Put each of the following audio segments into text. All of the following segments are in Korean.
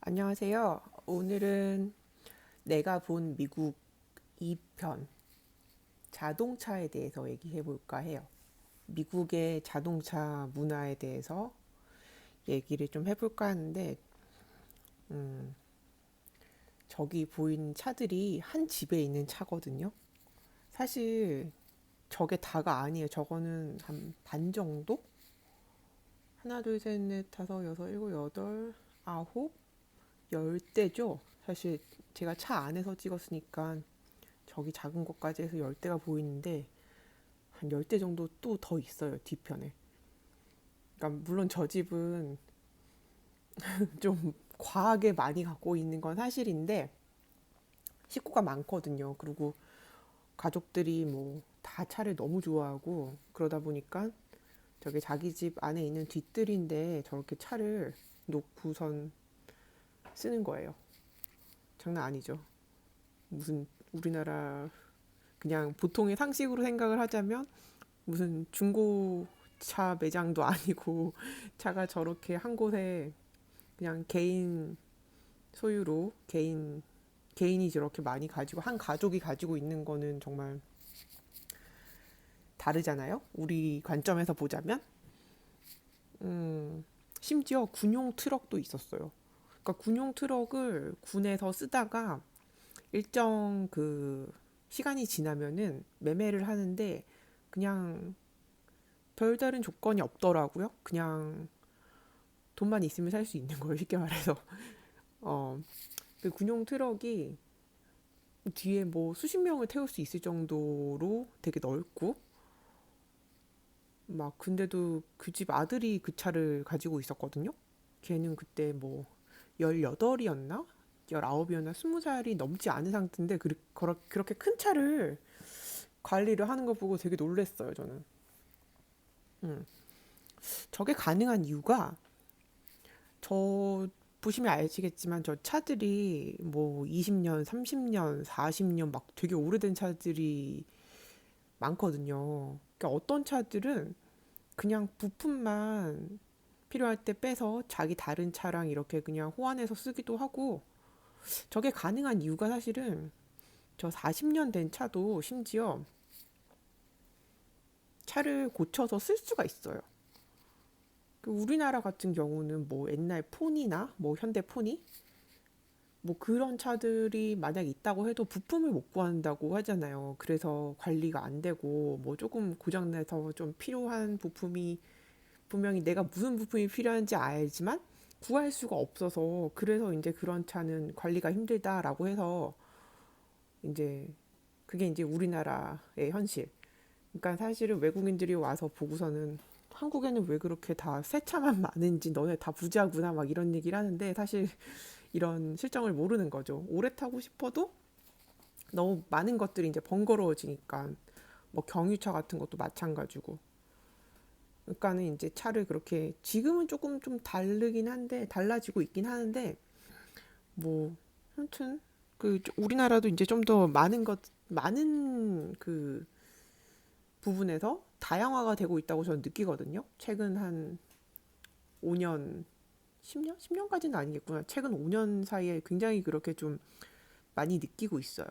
안녕하세요. 오늘은 내가 본 미국 2편 자동차에 대해서 얘기해 볼까 해요. 미국의 자동차 문화에 대해서 얘기를 좀 해볼까 하는데, 음, 저기 보이는 차들이 한 집에 있는 차거든요. 사실 저게 다가 아니에요. 저거는 한 반 정도? 하나, 둘, 셋, 넷, 다섯, 여섯, 일곱, 여덟, 아홉, 열 대죠. 사실 제가 차 안에서 찍었으니까 저기 작은 것까지 해서 10대가 보이는데 한 10대 정도 또 더 있어요, 뒤편에. 그러니까 물론 저 집은 좀 과하게 많이 갖고 있는 건 사실인데 식구가 많거든요. 그리고 가족들이 뭐 다 차를 너무 좋아하고 그러다 보니까 저게 자기 집 안에 있는 뒤뜰인데 저렇게 차를 놓고선 쓰는 거예요. 장난 아니죠. 무슨 우리나라 그냥 보통의 상식으로 생각을 하자면 무슨 중고차 매장도 아니고 차가 저렇게 한 곳에 그냥 개인 소유로 개인이 저렇게 많이 가지고 한 가족이 가지고 있는 거는 정말 다르잖아요. 우리 관점에서 보자면 심지어 군용 트럭도 있었어요. 그러니까 군용 트럭을 군에서 쓰다가 일정 그 시간이 지나면은 매매를 하는데 그냥 별다른 조건이 없더라고요. 그냥 돈만 있으면 살 수 있는 거예요. 쉽게 말해서. 어, 그 군용 트럭이 뒤에 뭐 수십 명을 태울 수 있을 정도로 되게 넓고 막 근데도 그 집 아들이 그 차를 가지고 있었거든요. 걔는 그때 뭐 18이었나? 19이었나? 20살이 넘지 않은 상태인데 그렇게 큰 차를 관리를 하는 거 보고 되게 놀랬어요, 저는. 음. 저게 가능한 이유가 저 보시면 아시겠지만 저 차들이 뭐 20년, 30년, 40년 막 되게 오래된 차들이 많거든요. 그러니까 어떤 차들은 그냥 부품만 필요할 때 빼서 자기 다른 차랑 이렇게 그냥 호환해서 쓰기도 하고 저게 가능한 이유가 사실은 저 40년 된 차도 심지어 차를 고쳐서 쓸 수가 있어요. 그 우리나라 같은 경우는 뭐 옛날 폰이나 뭐 현대 폰이 뭐 그런 차들이 만약 있다고 해도 부품을 못 구한다고 하잖아요. 그래서 관리가 안 되고 뭐 조금 고장나서 좀 필요한 부품이 분명히 내가 무슨 부품이 필요한지 알지만 구할 수가 없어서 그래서 이제 그런 차는 관리가 힘들다라고 해서 이제 그게 이제 우리나라의 현실. 그러니까 사실은 외국인들이 와서 보고서는 한국에는 왜 그렇게 다 새 차만 많은지 너네 다 부자구나 막 이런 얘기를 하는데 사실 이런 실정을 모르는 거죠. 오래 타고 싶어도 너무 많은 것들이 이제 번거로워지니까 뭐 경유차 같은 것도 마찬가지고. 그러니까는 이제 차를 그렇게 지금은 조금 좀 다르긴 한데 달라지고 있긴 하는데 뭐 아무튼 그 우리나라도 이제 좀 더 많은 그 부분에서 다양화가 되고 있다고 저는 느끼거든요. 최근 한 5년, 10년? 10년까지는 아니겠구나. 최근 5년 사이에 굉장히 그렇게 좀 많이 느끼고 있어요.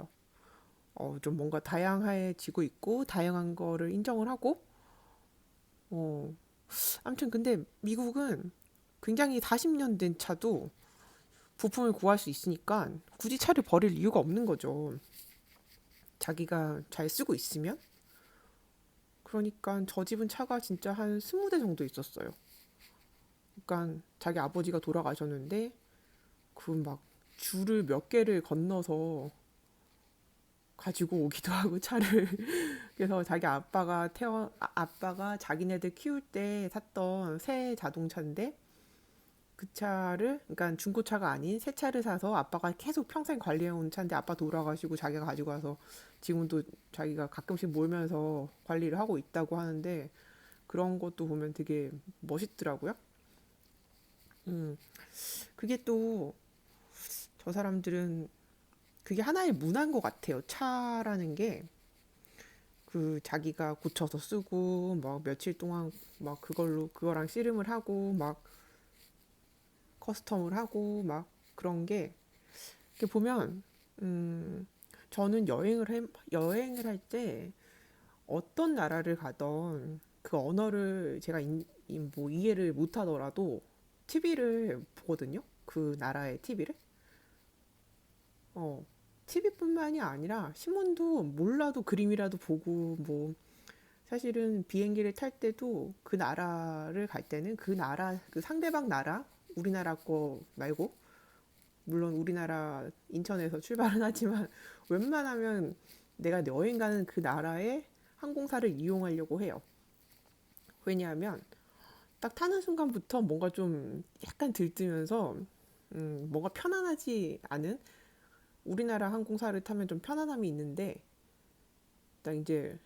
좀 뭔가 다양해지고 있고 다양한 거를 인정을 하고 어, 아무튼 근데 미국은 굉장히 40년 된 차도 부품을 구할 수 있으니까 굳이 차를 버릴 이유가 없는 거죠. 자기가 잘 쓰고 있으면. 그러니까 저 집은 차가 진짜 한 20대 정도 있었어요. 그러니까 자기 아버지가 돌아가셨는데 그 막 줄을 몇 개를 건너서 가지고 오기도 하고 차를 그래서 자기 아빠가 자기네들 키울 때 샀던 새 자동차인데 그 차를 그러니까 중고차가 아닌 새 차를 사서 아빠가 계속 평생 관리해온 차인데 아빠 돌아가시고 자기가 가지고 와서 지금도 자기가 가끔씩 몰면서 관리를 하고 있다고 하는데 그런 것도 보면 되게 멋있더라고요. 음, 그게 또 저 사람들은 그게 하나의 문화인 것 같아요. 차라는 게 그 자기가 고쳐서 쓰고 막 며칠 동안 그거랑 씨름을 하고 막 커스텀을 하고 막 그런 게 이렇게 보면 저는 여행을 할 때 어떤 나라를 가던 그 언어를 제가 뭐 이해를 못 하더라도 TV를 보거든요. 그 나라의 TV를. TV뿐만이 아니라 신문도 몰라도 그림이라도 보고 뭐 사실은 비행기를 탈 때도 그 나라를 갈 때는 그 나라 그 상대방 나라 우리나라 거 말고 물론 우리나라 인천에서 출발은 하지만 웬만하면 내가 여행 가는 그 나라의 항공사를 이용하려고 해요. 왜냐하면 딱 타는 순간부터 뭔가 좀 약간 들뜨면서 뭔가 편안하지 않은 우리나라 항공사를 타면 좀 편안함이 있는데 딱 이제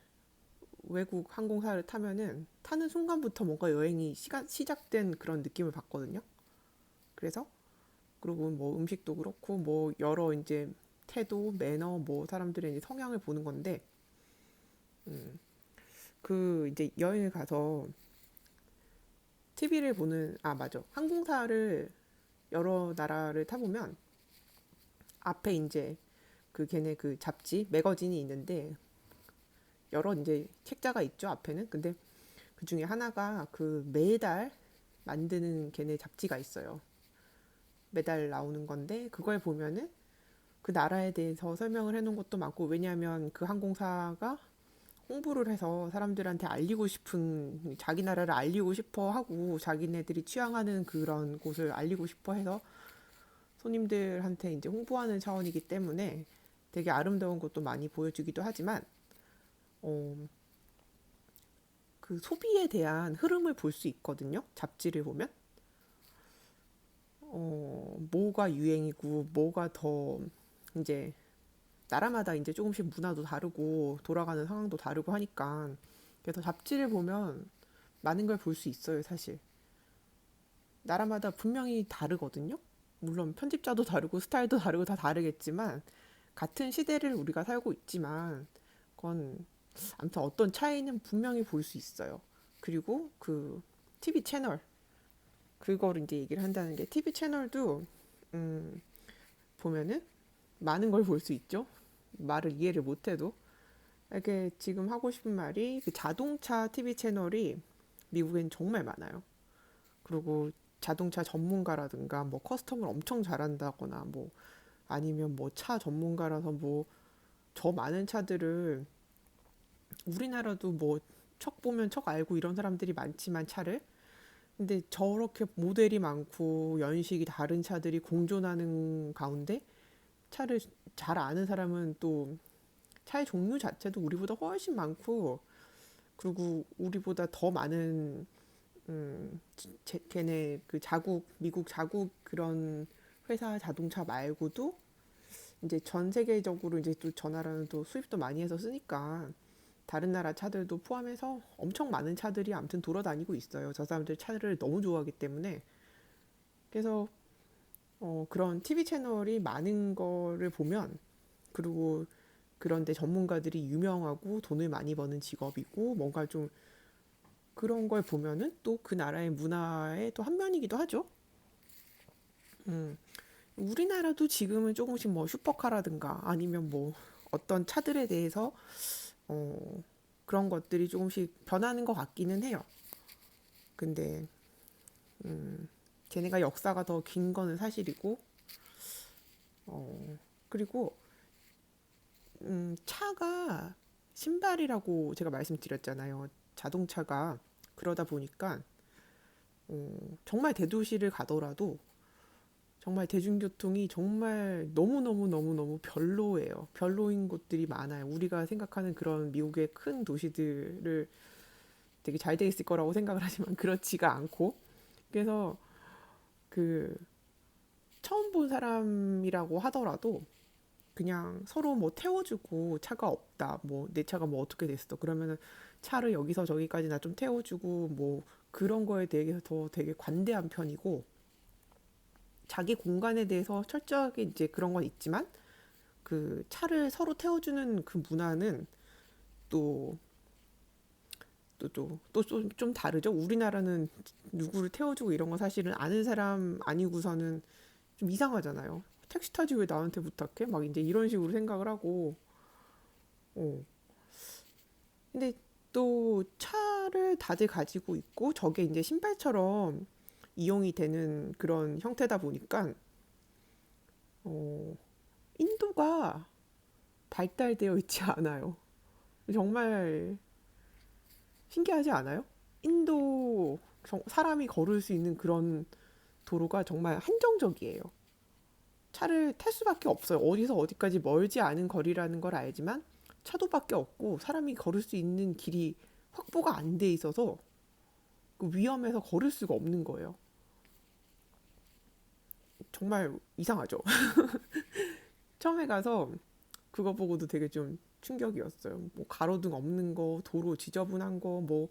외국 항공사를 타면은 타는 순간부터 뭔가 여행이 시작된 그런 느낌을 받거든요. 그래서 그리고 뭐 음식도 그렇고 뭐 여러 이제 태도, 매너, 뭐 사람들의 이제 성향을 보는 건데 그 이제 여행을 가서 TV를 보는 맞아 항공사를 여러 나라를 타보면 앞에 이제 그 걔네 그 잡지 매거진이 있는데 여러 이제 책자가 있죠 앞에는. 근데 그 중에 하나가 그 매달 만드는 걔네 잡지가 있어요. 매달 나오는 건데 그걸 보면은 그 나라에 대해서 설명을 해놓은 것도 많고 왜냐하면 그 항공사가 홍보를 해서 사람들한테 알리고 싶은 자기 나라를 알리고 싶어 하고 자기네들이 취향하는 그런 곳을 알리고 싶어 해서 손님들한테 이제 홍보하는 차원이기 때문에 되게 아름다운 것도 많이 보여주기도 하지만 어, 그 소비에 대한 흐름을 볼 수 있거든요. 잡지를 보면 뭐가 유행이고 뭐가 더 이제 나라마다 이제 조금씩 문화도 다르고 돌아가는 상황도 다르고 하니까 그래서 잡지를 보면 많은 걸 볼 수 있어요, 사실. 나라마다 분명히 다르거든요. 물론 편집자도 다르고 스타일도 다르고 다 다르겠지만 같은 시대를 우리가 살고 있지만 그건 아무튼 어떤 차이는 분명히 볼 수 있어요. 그리고 그 TV 채널 그거를 이제 얘기를 한다는 게 TV 채널도 음, 보면은 많은 걸 볼 수 있죠. 말을 이해를 못해도 이렇게 지금 하고 싶은 말이 그 자동차 TV 채널이 미국엔 정말 많아요. 그리고 자동차 전문가라든가 뭐 커스텀을 엄청 잘한다거나 뭐 아니면 뭐 차 전문가라서 뭐 저 많은 차들을 우리나라도 뭐 척 보면 척 알고 이런 사람들이 많지만 차를 근데 저렇게 모델이 많고 연식이 다른 차들이 공존하는 가운데 차를 잘 아는 사람은 또 차의 종류 자체도 우리보다 훨씬 많고 그리고 우리보다 더 많은 걔네 그 자국 미국 자국 그런 회사 자동차 말고도 이제 전 세계적으로 이제 또 저 나라는 또 수입도 많이 해서 쓰니까 다른 나라 차들도 포함해서 엄청 많은 차들이 아무튼 돌아다니고 있어요. 저 사람들 차를 너무 좋아하기 때문에 그래서 그런 TV 채널이 많은 거를 보면 그리고 그런데 전문가들이 유명하고 돈을 많이 버는 직업이고 뭔가 좀 그런 걸 보면은 또 그 나라의 문화의 또 한 면이기도 하죠. 음, 우리나라도 지금은 조금씩 뭐 슈퍼카라든가 아니면 뭐 어떤 차들에 대해서 어, 그런 것들이 조금씩 변하는 것 같기는 해요. 근데 걔네가 역사가 더 긴 거는 사실이고 그리고 차가 신발이라고 제가 말씀드렸잖아요. 자동차가 그러다 보니까 정말 대도시를 가더라도 정말 대중교통이 정말 너무너무너무너무 별로예요. 별로인 곳들이 많아요. 우리가 생각하는 그런 미국의 큰 도시들을 되게 잘 돼 있을 거라고 생각을 하지만 그렇지가 않고 그래서 그 처음 본 사람이라고 하더라도 그냥 서로 뭐 태워주고 차가 없다. 뭐 내 차가 뭐 어떻게 됐어. 그러면은 차를 여기서 저기까지 나 좀 태워주고 뭐 그런 거에 대해서 되게 관대한 편이고 자기 공간에 대해서 철저하게 이제 그런 건 있지만 그 차를 서로 태워주는 그 문화는 또 좀 다르죠. 우리나라는 누구를 태워주고 이런 거 사실은 아는 사람 아니고서는 좀 이상하잖아요. 택시 타지 왜 나한테 부탁해? 막 이제 이런 식으로 생각을 하고, 어. 근데 또 차를 다들 가지고 있고, 저게 이제 신발처럼 이용이 되는 그런 형태다 보니까, 어, 인도가 발달되어 있지 않아요. 정말 신기하지 않아요? 인도 사람이 걸을 수 있는 그런 도로가 정말 한정적이에요. 차를 탈 수밖에 없어요. 어디서 어디까지 멀지 않은 거리라는 걸 알지만 차도밖에 없고 사람이 걸을 수 있는 길이 확보가 안 돼 있어서 그 위험해서 걸을 수가 없는 거예요. 정말 이상하죠. 처음에 가서 그거 보고도 되게 좀 충격이었어요. 뭐 가로등 없는 거, 도로 지저분한 거, 뭐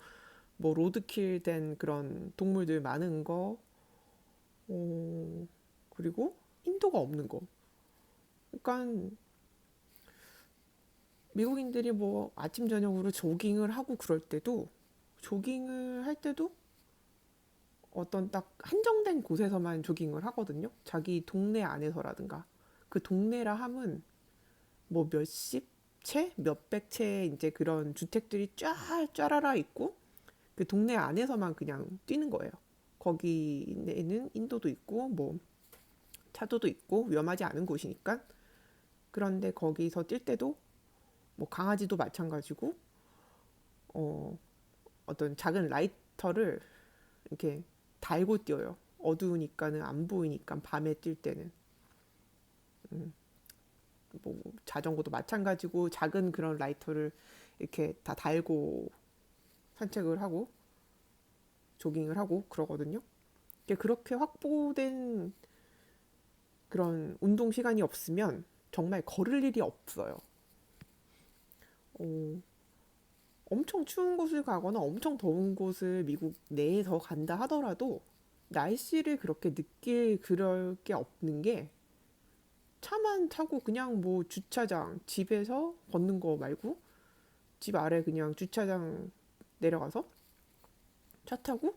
로드킬 된 그런 동물들 많은 거, 어, 그리고 인도가 없는 거. 그러니까 미국인들이 뭐 아침 저녁으로 조깅을 하고 그럴 때도 조깅을 할 때도 어떤 딱 한정된 곳에서만 조깅을 하거든요. 자기 동네 안에서라든가. 그 동네라 함은 뭐 몇십 채, 몇백 채 이제 그런 주택들이 쫙 있고 그 동네 안에서만 그냥 뛰는 거예요. 거기에는 인도도 있고 뭐 차도도 있고 위험하지 않은 곳이니까. 그런데 거기서 뛸 때도 뭐 강아지도 마찬가지고 어, 어떤 작은 라이터를 이렇게 달고 뛰어요. 어두우니까는 안 보이니까 밤에 뛸 때는 뭐 자전거도 마찬가지고 작은 그런 라이터를 이렇게 다 달고 산책을 하고 조깅을 하고 그러거든요. 그렇게 확보된 그런 운동 시간이 없으면 정말 걸을 일이 없어요. 어, 엄청 추운 곳을 가거나 엄청 더운 곳을 미국 내에서 간다 하더라도 날씨를 그렇게 느낄 그럴 게 없는 게 차만 타고 그냥 뭐 주차장 집에서 걷는 거 말고 집 아래 그냥 주차장 내려가서 차 타고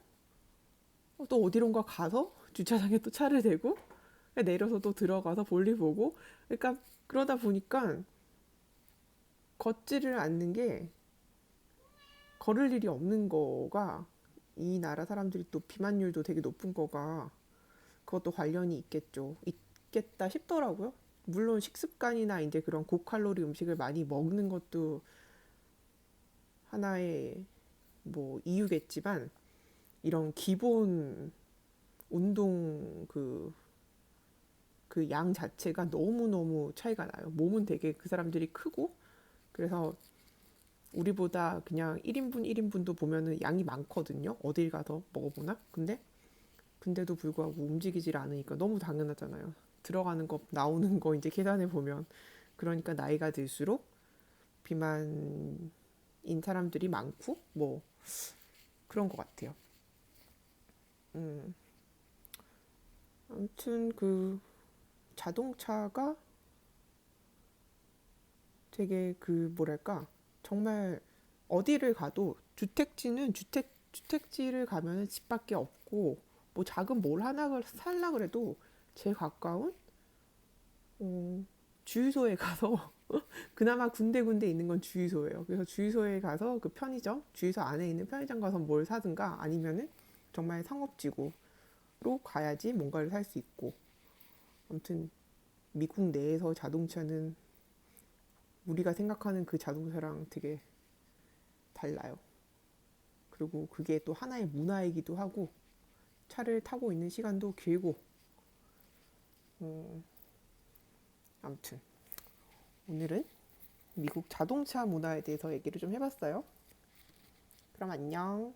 또 어디론가 가서 주차장에 또 차를 대고 내려서 또 들어가서 볼일 보고 그러니까 그러다 보니까 걷지를 않는 게 걸을 일이 없는 거가 이 나라 사람들이 또 비만율도 되게 높은 거가 그것도 관련이 있겠죠. 있겠다 싶더라고요. 물론 식습관이나 이제 그런 고칼로리 음식을 많이 먹는 것도 하나의 뭐 이유겠지만 이런 기본 운동 그 양 자체가 너무너무 차이가 나요. 몸은 되게 그 사람들이 크고 그래서 우리보다 그냥 1인분 1인분도 보면은 양이 많거든요. 어딜 가서 먹어보나? 근데도 불구하고 움직이질 않으니까 너무 당연하잖아요. 들어가는 거 나오는 거 이제 계산해 보면 그러니까 나이가 들수록 비만인 사람들이 많고 뭐 그런 것 같아요. 음, 아무튼 그 자동차가 되게 그 뭐랄까 정말 어디를 가도 주택지를 가면은 집밖에 없고 뭐 작은 뭘 하나 살라 그래도 제일 가까운 주유소에 가서 그나마 군데군데 있는 건 주유소예요. 그래서 주유소에 가서 그 편의점 주유소 안에 있는 편의점 가서 뭘 사든가 아니면은 정말 상업지구로 가야지 뭔가를 살 수 있고 아무튼 미국 내에서 자동차는 우리가 생각하는 그 자동차랑 되게 달라요. 그리고 그게 또 하나의 문화이기도 하고 차를 타고 있는 시간도 길고 아무튼 오늘은 미국 자동차 문화에 대해서 얘기를 좀 해봤어요. 그럼 안녕.